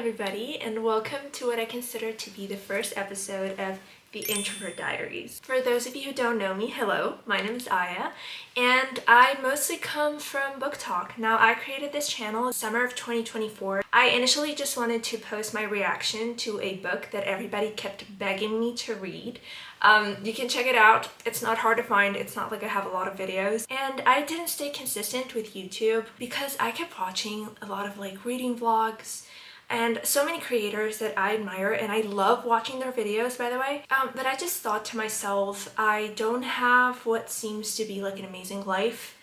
everybody, and welcome to what I consider to be the first episode of the Introvert Diaries. For those of you who don't know me, hello, my name is Aya, and I mostly come from book talk. Now, I created this channel summer of 2024. I initially just wanted to post my reaction to a book that everybody kept begging me to read. You can check it out. It's not hard to find. It's not like I have a lot of videos. And I didn't stay consistent with YouTube because I kept watching a lot of like reading vlogs and so many creators that I admire, and I love watching their videos, by the way. But I just thought to myself, I don't have what seems to be like an amazing life.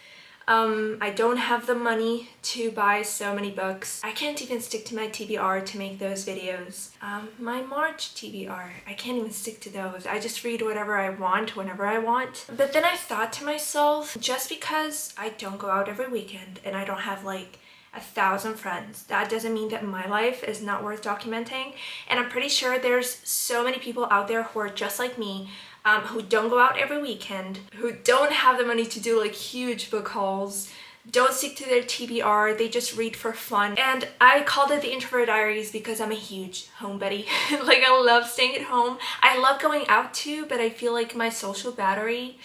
I don't have the money to buy so many books. I can't even stick to my TBR to make those videos. My March TBR, I can't even stick to those. I just read whatever I want, whenever I want. But then I thought to myself, just because I don't go out every weekend and I don't have like 1,000 friends, that doesn't mean that my life is not worth documenting. And I'm pretty sure there's so many people out there who are just like me, who don't go out every weekend, who don't have the money to do like huge book hauls, don't stick to their TBR, they just read for fun. And I called it the Introvert Diaries because I'm a huge homebody. Like, I love staying at home. I love going out too, but I feel like my social battery,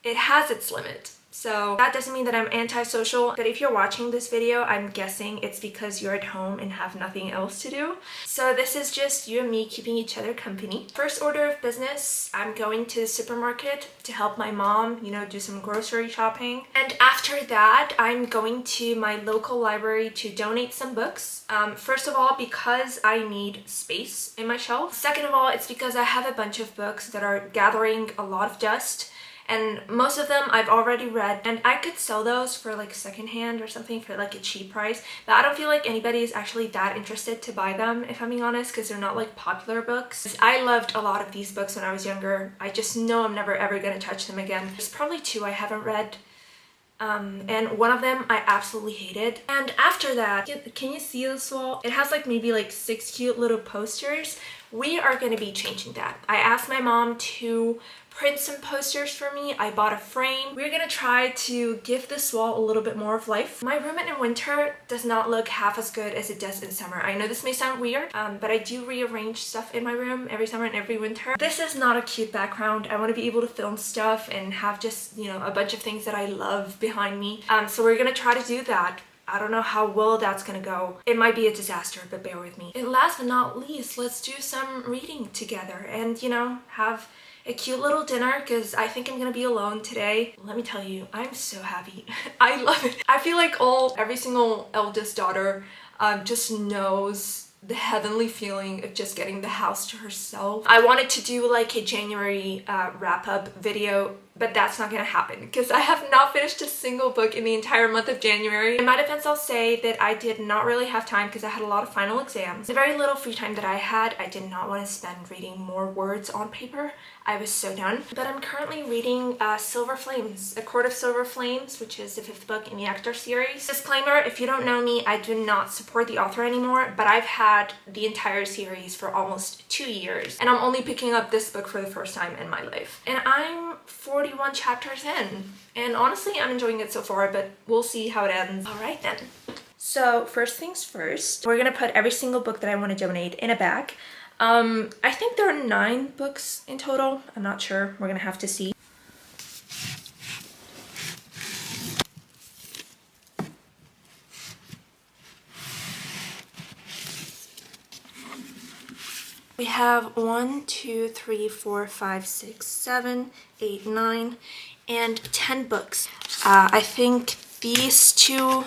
it has its limit. So that doesn't mean that I'm antisocial, but if you're watching this video, I'm guessing it's because you're at home and have nothing else to do. So this is just you and me keeping each other company. First order of business, I'm going to the supermarket to help my mom, do some grocery shopping. And after that, I'm going to my local library to donate some books. First of all, because I need space in my shelf. Second of all, it's because I have a bunch of books that are gathering a lot of dust. And most of them I've already read, and I could sell those for like secondhand or something for like a cheap price, but I don't feel like anybody is actually that interested to buy them, if I'm being honest, because they're not like popular books. I loved a lot of these books when I was younger. I just know I'm never ever gonna touch them again. There's probably two I haven't read, and one of them I absolutely hated. And after that, can you see this wall? It has like maybe like 6 cute little posters. We are going to be changing that. I asked my mom to print some posters for me. I bought a frame. We're gonna try to give this wall a little bit more of life. My room in winter does not look half as good as it does in summer. I know this may sound weird, but I do rearrange stuff in my room every summer and every winter. This is not a cute background. I want to be able to film stuff and have just, a bunch of things that I love behind me. So we're gonna try to do that. I don't know how well that's gonna go. It might be a disaster, but bear with me. And last but not least, let's do some reading together and, have a cute little dinner, because I think I'm gonna be alone today. Let me tell you, I'm so happy. I love it. I feel like every single eldest daughter just knows the heavenly feeling of just getting the house to herself. I wanted to do like a January wrap-up video, but that's not gonna happen because I have not finished a single book in the entire month of January. In my defense, I'll say that I did not really have time because I had a lot of final exams. The very little free time that I had, I did not want to spend reading more words on paper. I was so done. But I'm currently reading Silver Flames, A Court of Silver Flames, which is the 5th book in the Actor series. Disclaimer, if you don't know me, I do not support the author anymore, but I've had the entire series for almost 2 years, and I'm only picking up this book for the first time in my life. And I'm 41 chapters in, and honestly, I'm enjoying it so far, but we'll see how it ends. All right then. So first things first, we're gonna put every single book that I want to donate in a bag. I think there are 9 books in total. I'm not sure. We're gonna have to see. We have 1, 2, 3, 4, 5, 6, 7, 8, 9, and 10 books. I think these two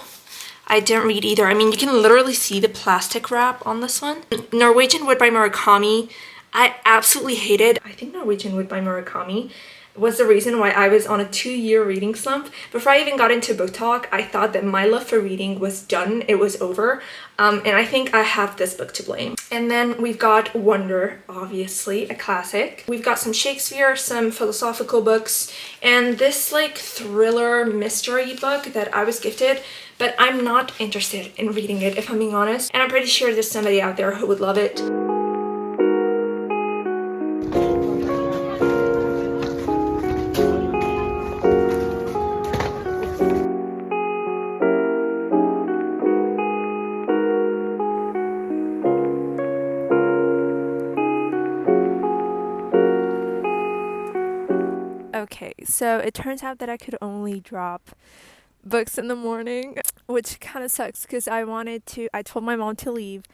I didn't read either. I mean, you can literally see the plastic wrap on this one. Norwegian Wood by Murakami, I absolutely hated. I think Norwegian Wood by Murakami was the reason why I was on a 2-year reading slump. Before I even got into book talk, I thought that my love for reading was done, it was over, and I think I have this book to blame. And then we've got Wonder, obviously, a classic. We've got some Shakespeare, some philosophical books, and this like thriller mystery book that I was gifted, but I'm not interested in reading it, if I'm being honest, and I'm pretty sure there's somebody out there who would love it. Okay, so it turns out that I could only drop books in the morning, which kind of sucks because I told my mom to leave.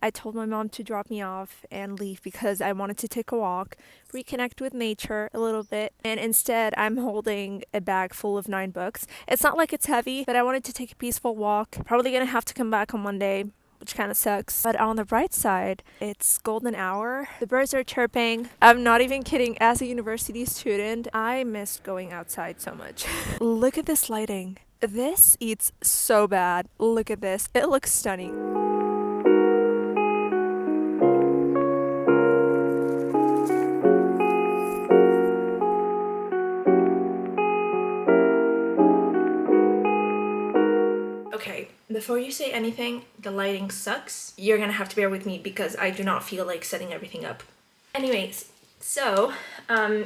I told my mom to drop me off and leave because I wanted to take a walk, reconnect with nature a little bit, and instead I'm holding a bag full of 9 books. It's not like it's heavy, but I wanted to take a peaceful walk. Probably gonna have to come back on Monday, which kind of sucks. But on the bright side, it's golden hour. The birds are chirping. I'm not even kidding. As a university student, I miss going outside so much. Look at this lighting. This eats so bad. Look at this. It looks stunning. Okay, before you say anything, the lighting sucks. You're gonna have to bear with me because I do not feel like setting everything up. Anyways, so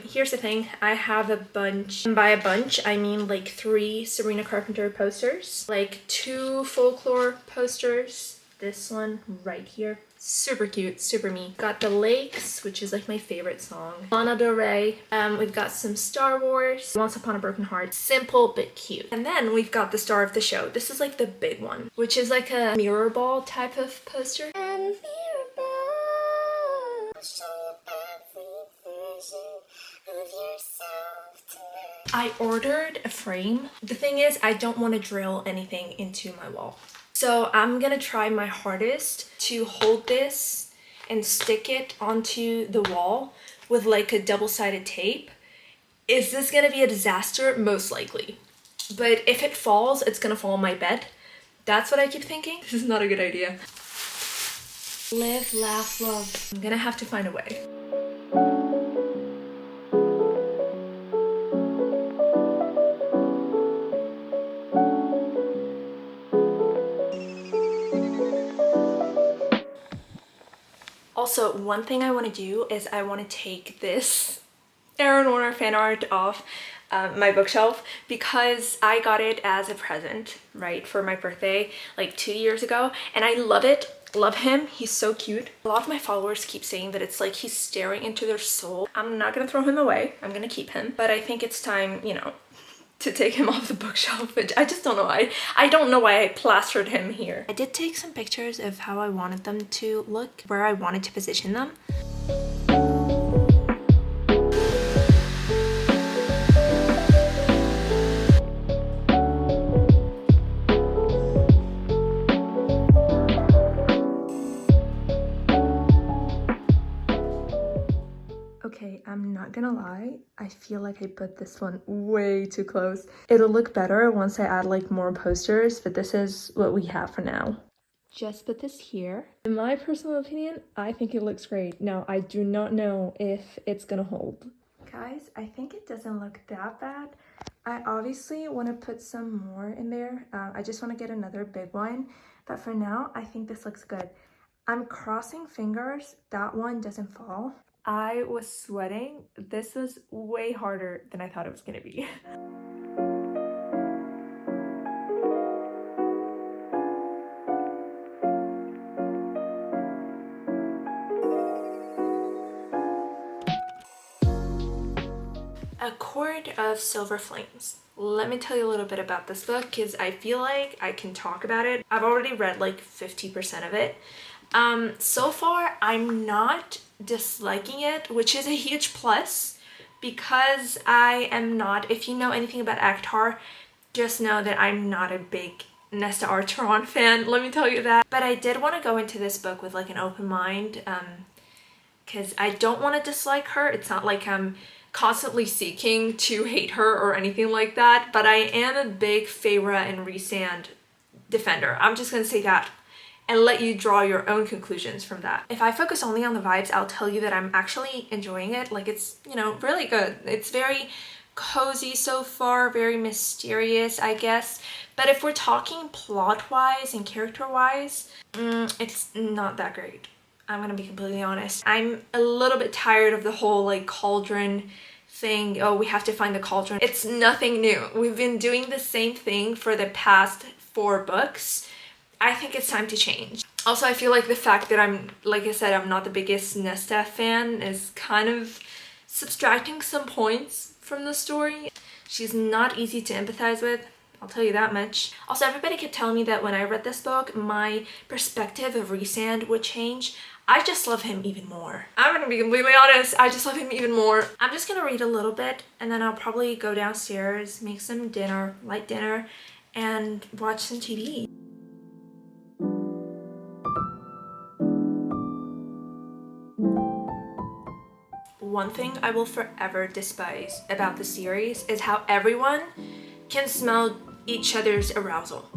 here's the thing. I have a bunch, and by a bunch I mean like 3 Sabrina Carpenter posters, like 2 folklore posters, this one right here, super cute, super me. Got The Lakes, which is like my favorite song, Lana Del Rey. We've got some Star Wars, Once Upon a Broken Heart, simple but cute. And then we've got the star of the show. This is like the big one, which is like a mirror ball type of poster. I ordered a frame. The thing is, I don't want to drill anything into my wall. So I'm gonna try my hardest to hold this and stick it onto the wall with like a double-sided tape. Is this gonna be a disaster? Most likely. But if it falls, it's gonna fall on my bed. That's what I keep thinking. This is not a good idea. Live, laugh, love. I'm gonna have to find a way. Also, one thing I want to do is I want to take this Aaron Warner fan art off my bookshelf because I got it as a present, right, for my birthday like 2 years ago, and I love it. Love him. He's so cute. A lot of my followers keep saying that it's like he's staring into their soul. I'm not gonna throw him away. I'm gonna keep him, but I think it's time, you know, to take him off the bookshelf, which I just don't know why. I don't know why I plastered him here. I did take some pictures of how I wanted them to look, where I wanted to position them. Okay, I'm not gonna lie, I feel like I put this one way too close. It'll look better once I add like more posters, but this is what we have for now. Just put this here. In my personal opinion, I think it looks great. Now, I do not know if it's gonna hold. Guys, I think it doesn't look that bad. I obviously want to put some more in there. I just want to get another big one, but for now, I think this looks good. I'm crossing fingers that one doesn't fall. I was sweating. This was way harder than I thought it was gonna be. A Cord of Silver Flames. Let me tell you a little bit about this book because I feel like I can talk about it. I've already read like 50% of it. So far, I'm not disliking it, which is a huge plus because I am not, if you know anything about ACOTAR, just know that I'm not a big Nesta Archeron fan, let me tell you that. But I did want to go into this book with like an open mind because I don't want to dislike her. It's not like I'm constantly seeking to hate her or anything like that, but I am a big Feyre and Rhysand defender. I'm just gonna say that and let you draw your own conclusions from that. If I focus only on the vibes, I'll tell you that I'm actually enjoying it. Like, it's, you know, really good. It's very cozy so far, very mysterious, I guess. But if we're talking plot-wise and character-wise, it's not that great. I'm gonna be completely honest. I'm a little bit tired of the whole like cauldron thing. Oh, we have to find the cauldron. It's nothing new. We've been doing the same thing for the past 4 books. I think it's time to change. Also, I feel like the fact that I'm, like I said, I'm not the biggest Nesta fan is kind of subtracting some points from the story. She's not easy to empathize with, I'll tell you that much. Also, everybody kept telling me that when I read this book, my perspective of Rhysand would change. I just love him even more. I'm gonna be completely honest, I just love him even more. I'm just gonna read a little bit and then I'll probably go downstairs, make some dinner, light dinner, and watch some TV. One thing I will forever despise about the series is how everyone can smell each other's arousal.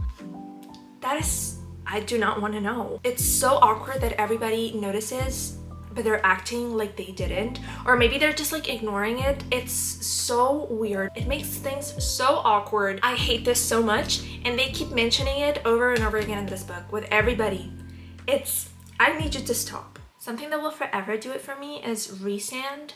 That is, I do not want to know. It's so awkward that everybody notices, but they're acting like they didn't. Or maybe they're just like ignoring it. It's so weird. It makes things so awkward. I hate this so much, and they keep mentioning it over and over again in this book with everybody. I need you to stop. Something that will forever do it for me is Rhysand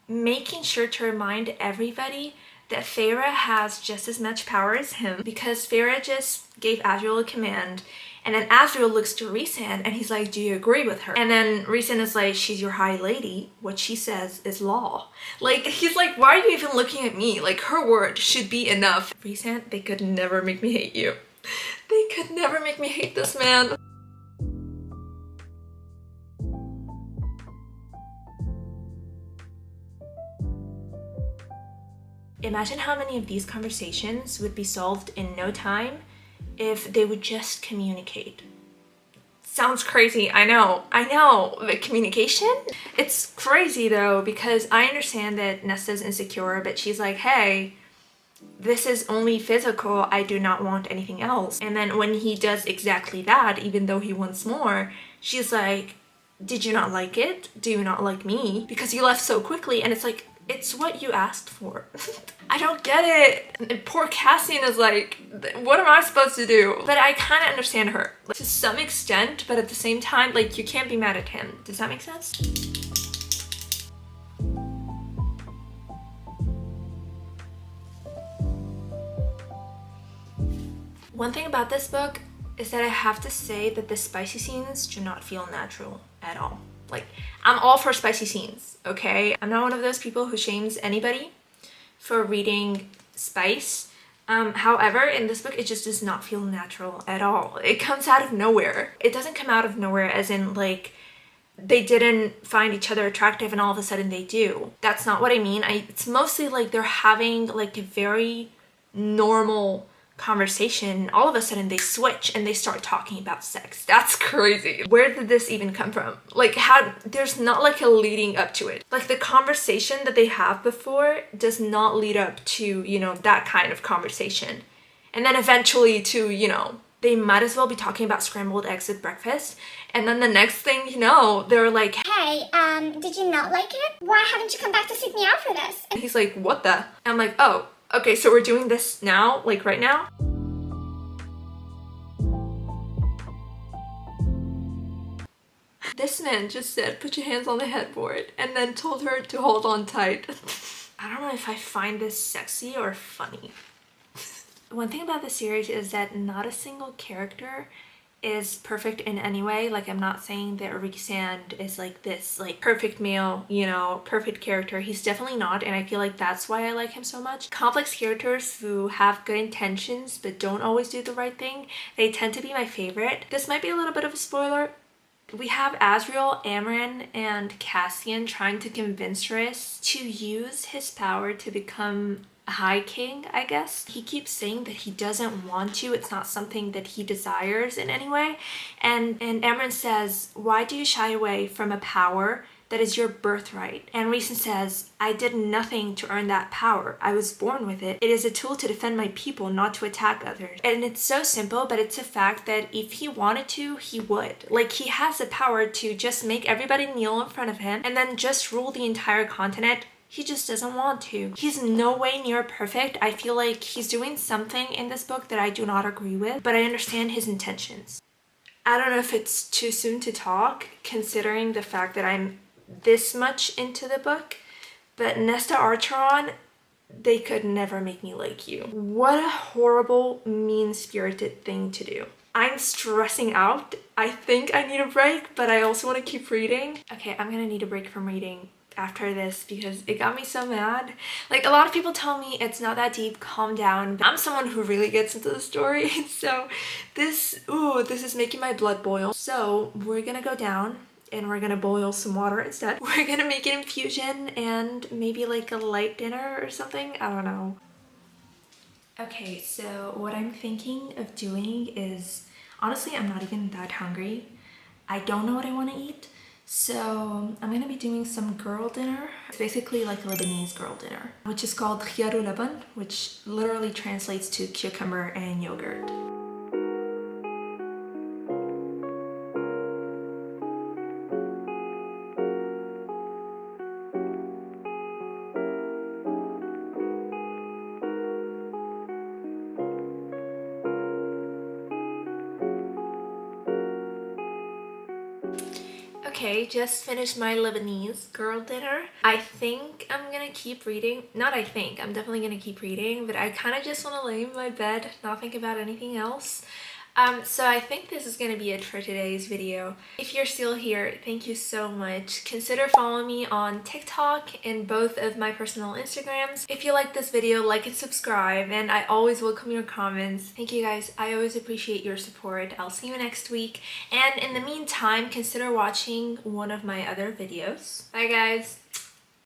making sure to remind everybody that Feyre has just as much power as him, because Feyre just gave Asriel a command, and then Asriel looks to Rhysand and he's like, do you agree with her? And then Rhysand is like, she's your high lady. What she says is law. Like, he's like, why are you even looking at me? Like, her word should be enough. Rhysand, they could never make me hate you. They could never make me hate this man. Imagine how many of these conversations would be solved in no time if they would just communicate. Sounds crazy, I know, but communication? It's crazy though, because I understand that Nesta's insecure, but she's like, hey, this is only physical, I do not want anything else. And then when he does exactly that, even though he wants more, she's like, did you not like it? Do you not like me? Because you left so quickly, and it's like, it's what you asked for. I don't get it. And poor Cassian is like, what am I supposed to do? But I kind of understand her, like, to some extent, but at the same time, like, you can't be mad at him. Does that make sense? One thing about this book is that I have to say that the spicy scenes do not feel natural at all. Like, I'm all for spicy scenes, okay? I'm not one of those people who shames anybody for reading spice. However, in this book, it just does not feel natural at all. It comes out of nowhere. It doesn't come out of nowhere as in, like, they didn't find each other attractive and all of a sudden they do. That's not what I mean. It's mostly like they're having, like, a very normal conversation, all of a sudden they switch and they start talking about sex. That's crazy. Where did this even come from? Like, how, there's not like a leading up to it. Like, the conversation that they have before does not lead up to, you know, that kind of conversation. And then eventually to, you know, they might as well be talking about scrambled eggs at breakfast. And then the next thing you know, they're like, hey, did you not like it? Why haven't you come back to seek me out for this? And he's like, what the? And I'm like, oh, okay, so we're doing this now, like right now? This man just said, put your hands on the headboard, and then told her to hold on tight. I don't know if I find this sexy or funny. One thing about the series is that not a single character is perfect in any way. Like, I'm not saying that Rhysand is like this, like, perfect male, you know, perfect character. He's definitely not, and I feel like that's why I like him so much. Complex characters who have good intentions but don't always do the right thing, they tend to be my favorite. This might be a little bit of a spoiler. We have Asriel, Amren, and Cassian trying to convince Rhys to use his power to become High King, I guess. He keeps saying that he doesn't want to, it's not something that he desires in any way. And Amren says, why do you shy away from a power that is your birthright? And Rhys says, I did nothing to earn that power. I was born with it. It is a tool to defend my people, not to attack others. And it's so simple, but it's a fact that if he wanted to, he would. Like, he has the power to just make everybody kneel in front of him and then just rule the entire continent. He just doesn't want to. He's no way near perfect. I feel like he's doing something in this book that I do not agree with, but I understand his intentions. I don't know if it's too soon to talk, considering the fact that I'm this much into the book, but Nesta Archeron, they could never make me like you. What a horrible, mean-spirited thing to do. I'm stressing out. I think I need a break, but I also want to keep reading. Okay, I'm gonna need a break from reading after this because it got me so mad. Like, a lot of people tell me it's not that deep, calm down. I'm someone who really gets into the story, so this is making my blood boil. So we're gonna go down and we're gonna boil some water instead. We're gonna make an infusion and maybe like a light dinner or something, I don't know. Okay, so what I'm thinking of doing is, honestly, I'm not even that hungry. I don't know what I want to eat, so I'm gonna be doing some girl dinner. It's basically like a Lebanese girl dinner, which is called khiyaru laban, which literally translates to cucumber and yogurt. Okay, just finished my Lebanese girl dinner. I think I'm gonna keep reading. Not I think, I'm definitely gonna keep reading, but I kind of just want to lay in my bed, not think about anything else. So I think this is gonna be it for today's video. If you're still here, thank you so much. Consider following me on TikTok and both of my personal Instagrams. If you like this video, like and subscribe, and I always welcome your comments. Thank you guys, I always appreciate your support. I'll see you next week, and in the meantime, consider watching one of my other videos. Bye guys!